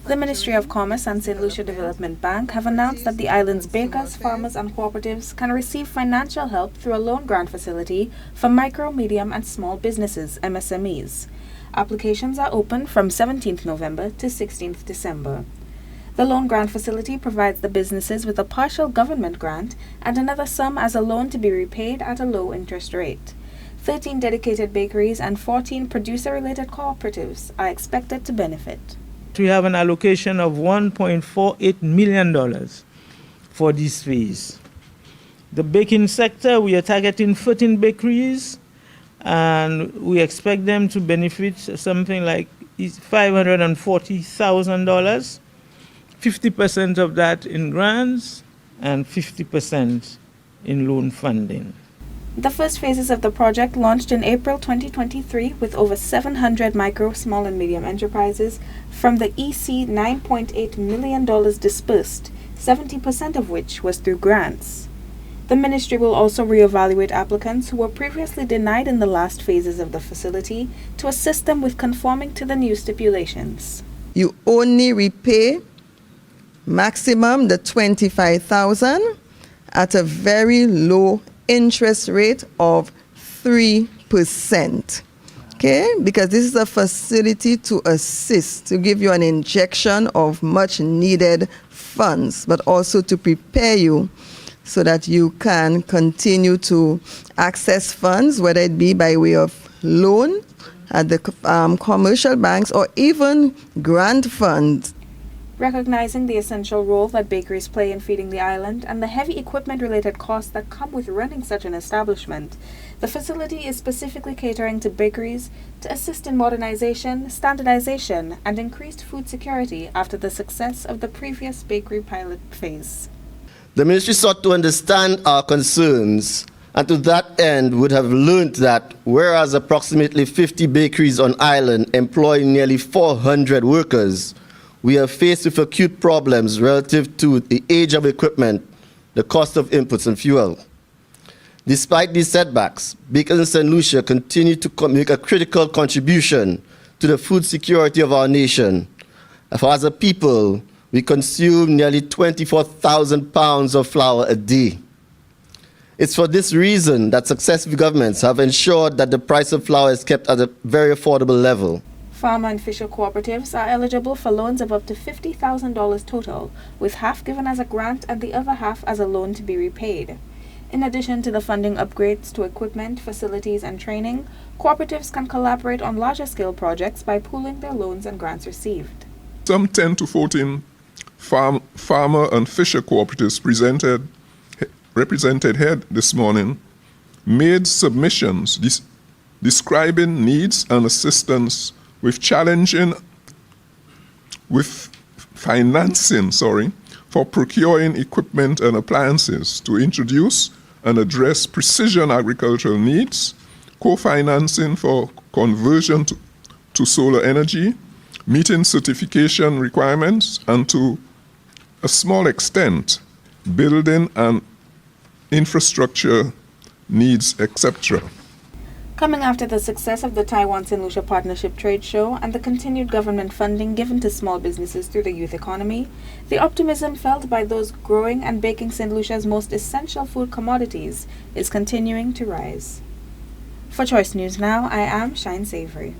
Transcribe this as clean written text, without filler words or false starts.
The Ministry of Commerce and St Lucia Development Bank have announced that the island's bakers, farmers and cooperatives can receive financial help through a loan grant facility for micro, medium and small businesses, MSMEs. Applications are open from 17th November to 16th December. The loan grant facility provides the businesses with a partial government grant and another sum as a loan to be repaid at a low interest rate. 13 dedicated bakeries and 14 producer-related cooperatives are expected to benefit. We have an allocation of $1.48 million for this phase. The baking sector, we are targeting 14 bakeries, and we expect them to benefit something like $540,000, 50% of that in grants and 50% in loan funding. The first phases of the project launched in April 2023 with over 700 micro, small and medium enterprises from the EC $9.8 million dispersed, 70% of which was through grants. The ministry will also reevaluate applicants who were previously denied in the last phases of the facility to assist them with conforming to the new stipulations. You only repay maximum the $25,000 at a very low interest rate of 3%. Okay, because this is a facility to assist, to give you an injection of much needed funds, but also to prepare you so that you can continue to access funds, whether it be by way of loan at the commercial banks or even grant funds. Recognizing the essential role that bakeries play in feeding the island and the heavy equipment-related costs that come with running such an establishment, the facility is specifically catering to bakeries to assist in modernization, standardization, and increased food security after the success of the previous bakery pilot phase. The ministry sought to understand our concerns, and to that end would have learned that whereas approximately 50 bakeries on island employ nearly 400 workers, we are faced with acute problems relative to the age of equipment, the cost of inputs and fuel. Despite these setbacks, Bakeries in St Lucia continue to make a critical contribution to the food security of our nation. As a people, we consume nearly 24,000 pounds of flour a day. It's for this reason that successive governments have ensured that the price of flour is kept at a very affordable level. Farmer and fisher cooperatives are eligible for loans of up to $50,000 total, with half given as a grant and the other half as a loan to be repaid. In addition to the funding upgrades to equipment, facilities, and training, cooperatives can collaborate on larger-scale projects by pooling their loans and grants received. Some 10 to 14 farmer and fisher cooperatives represented here this morning made submissions describing needs and assistance with financing for procuring equipment and appliances to introduce and address precision agricultural needs, co-financing for conversion to solar energy, meeting certification requirements, and to a small extent, building and infrastructure needs, etc. Coming after the success of the Taiwan-St Lucia Partnership Trade Show and the continued government funding given to small businesses through the youth economy, the optimism felt by those growing and baking St Lucia's most essential food commodities is continuing to rise. For Choice News Now, I am Shyne Savory.